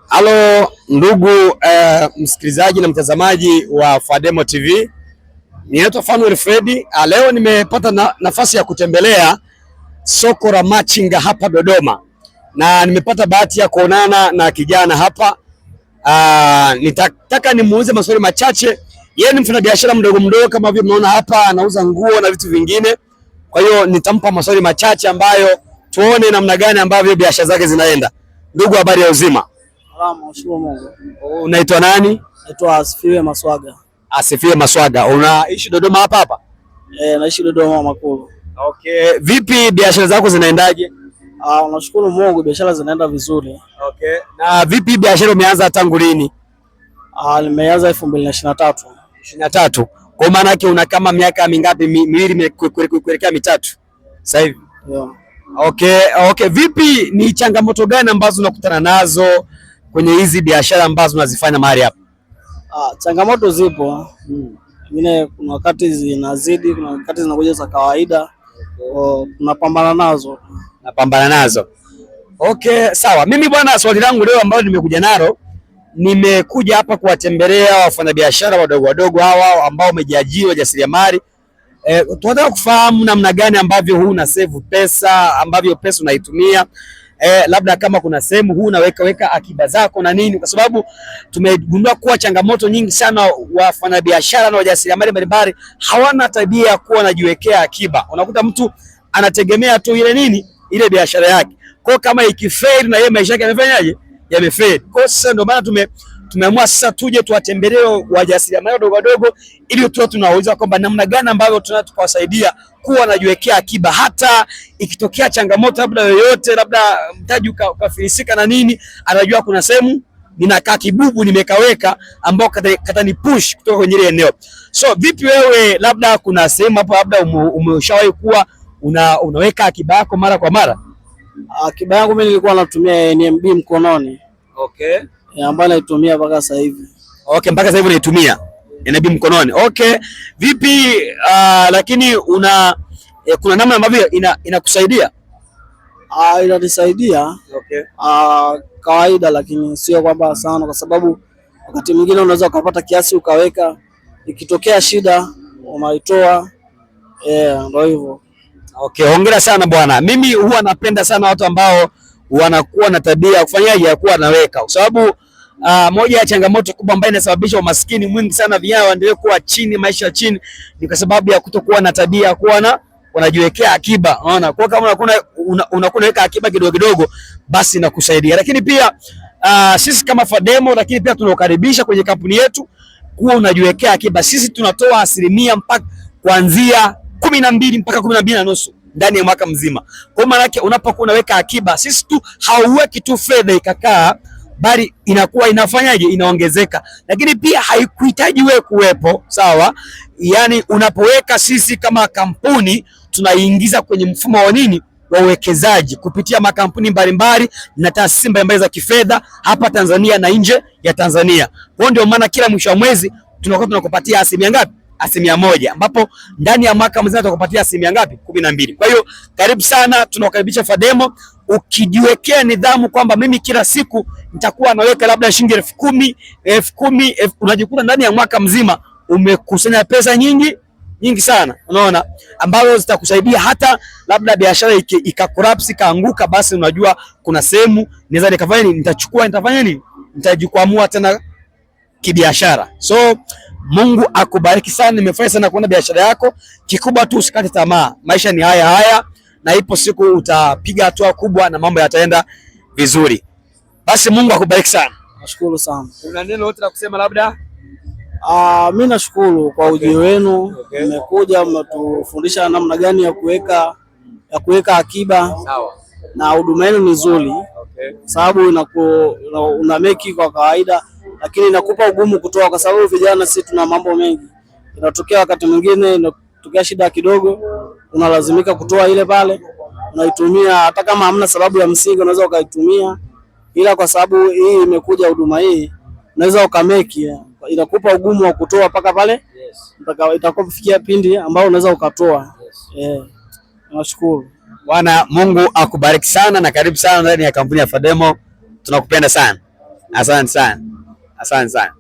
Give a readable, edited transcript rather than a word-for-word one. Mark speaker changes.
Speaker 1: Halo ndugu msikilizaji na mtazamaji wa Fademo TV. Ninaitwa Fanuel Fredi. Leo nimepata nafasi ya kutembelea soko la Machinga hapa Dodoma, na nimepata bahati ya kuonana na kijana hapa. Nitataka nimuulize maswali machache. Yeye ni mfanyabiashara mdogo mdogo kama vile mnaona hapa, anauza nguo na vitu vingine. Kwa hiyo nitampa maswali machache ambayo tuone namna gani ambavyo biashara zake zinaenda. Ndugu, habari ya uzima?
Speaker 2: Mungu.
Speaker 1: Unaitwa nani?
Speaker 2: Naitwa Asifiwe Maswaga.
Speaker 1: Asifiwe Maswaga. Unaishi Dodoma hapa hapa?
Speaker 2: Naishi Dodoma Makulu.
Speaker 1: Okay. Vipi biashara zako zinaendaje?
Speaker 2: Nashukuru Mungu, biashara zinaenda vizuri.
Speaker 1: Okay. Na vipi biashara umeanza tangu lini?
Speaker 2: Nimeanza 2023.
Speaker 1: 23. Kwa maana yake una kama miaka mingapi? Miwili kuelekea mitatu sasa hivi?
Speaker 2: Yeah.
Speaker 1: Okay. Vipi, ni changamoto gani ambazo unakutana nazo kwenye hizi biashara ambazo unazifanya mahali hapa?
Speaker 2: Changamoto zipo. Mimi kuna wakati zinazidi, kuna wakati zinakuja za kawaida. Tunapambana nazo.
Speaker 1: Okay, sawa. Mimi bwana, swali langu leo ambalo nimekuja nalo, nimekuja hapa kuwatembelea wafanyabiashara wadogo wadogo hawa ambao wamejiajiri, wajasiriamali. Tunataka kufahamu namna gani ambavyo huu una save pesa, ambavyo pesa unaitumia. Labda kama kuna sehemu huu unaweka akiba zako na nini, kwa sababu tumegundua kuwa changamoto nyingi sana wafanyabiashara na wajasiriamali mbalimbali hawana tabia ya kuwa wanajiwekea akiba. Unakuta mtu anategemea tu ile biashara yake. Kwa kama ikifail na yeye maisha yake yamefanyaje? Yamefail. Kwa sasa ndio maana tumeamua sasa tuje tuwatembelee wajasiriamali wadogo wadogo ili tunauliza kwamba namna gani ambavyo tunaweza tukawasaidia kuwa wanajiwekea akiba, hata ikitokea changamoto labda yoyote, labda mtaji ukafilisika na nini, anajua kuna sehemu ninakaa kibubu nimekaweka ambao katani push kutoka kwenye ile eneo. So vipi wewe, labda kuna sehemu hapo labda umeshawahi kuwa unaweka akiba yako mara kwa mara?
Speaker 2: Akiba yangu mimi nilikuwa natumia NMB mkononi.
Speaker 1: Okay.
Speaker 2: Ambayo naitumia mpaka sasa hivi.
Speaker 1: Okay, mpaka sasa hivi unaitumia NMB mkononi. Okay. Vipi, lakini kuna namna ambavyo inakusaidia?
Speaker 2: Inanisaidia.
Speaker 1: Okay.
Speaker 2: Kawaida, lakini sio kwamba sana, kwa sababu wakati mwingine unaweza ukapata kiasi ukaweka, ikitokea shida unaitoa. Ndio hivyo.
Speaker 1: Okay, hongera sana bwana. Mimi huwa napenda sana watu ambao wanakuwa na tabia kufanyaje ya kuwa naweka, kwa sababu moja ya changamoto kubwa ambayo inasababisha umaskini mwingi sana, vijana waendelee kuwa chini, maisha chini, ni kwa sababu ya kutokuwa na tabia ya kuwa wanajiwekea akiba. Unaona, kwa kama unakuwa unaweka akiba kidogo kidogo, basi inakusaidia. Lakini pia sisi kama Fademo, lakini pia tunakukaribisha kwenye kampuni yetu kuwa unajiwekea akiba. Sisi tunatoa 10% mpaka kuanzia 12 mpaka 12.5 ndani ya mwaka mzima. Kwa maana yake unapokuwa unaweka akiba, sisi tu hauweki tu fedha ikakaa, bali inakuwa inafanyaje, inaongezeka. Lakini pia haikuhitaji wewe kuwepo, sawa? Yani unapoweka, sisi kama kampuni tunaingiza kwenye mfumo wa wa uwekezaji kupitia makampuni mbalimbali na taasisi mbalimbali za kifedha hapa Tanzania na nje ya Tanzania. Kwa ndio maana kila mwisho wa mwezi tunakuwa tunakupatia asilimia ngapi? 1%, ambapo ndani ya mwaka mzima tutakupatia asilimia ngapi? 12. Kwa hiyo karibu sana, tunakukaribisha Fademo. Ukijiwekea nidhamu kwamba mimi kila siku nitakuwa naweka labda shilingi 10,000, unajikuta ndani ya mwaka mzima umekusanya pesa nyingi sana, unaona, ambazo zitakusaidia hata labda biashara ikakorapsi kaanguka, basi unajua kuna sehemu naweza nikafanya nini, nitafanya nini, nitajikwamua tena kibiashara. So Mungu akubariki sana, nimefurahi sana kuona biashara yako. Kikubwa tu usikate tamaa, maisha ni haya na ipo siku utapiga hatua kubwa na mambo yataenda vizuri. Basi Mungu akubariki sana.
Speaker 2: Nashukuru sana.
Speaker 1: Una neno lolote la kusema labda?
Speaker 2: Mimi nashukuru kwa ujio wenu. Mmekuja mmetufundisha namna gani ya kuweka akiba.
Speaker 1: Sawa.
Speaker 2: Na huduma yenu ni nzuri. Sababu una meki kwa kawaida, lakini inakupa ugumu kutoa, kwa sababu vijana sisi tuna mambo mengi. Inatokea wakati mwingine inatokea shida kidogo, unalazimika kutoa ile pale, unaitumia hata kama hamna sababu ya msingi, unaweza ukaitumia, ila kwa sababu hii imekuja huduma hii, unaweza ukameki, inakupa ugumu wa kutoa paka pale itakofikia pindi ambao unaweza ukatoa. Nashukuru
Speaker 1: bwana. Mungu akubariki sana na karibu sana ndani ya kampuni ya Fademo. Tunakupenda sana. Asante sana, asante sana.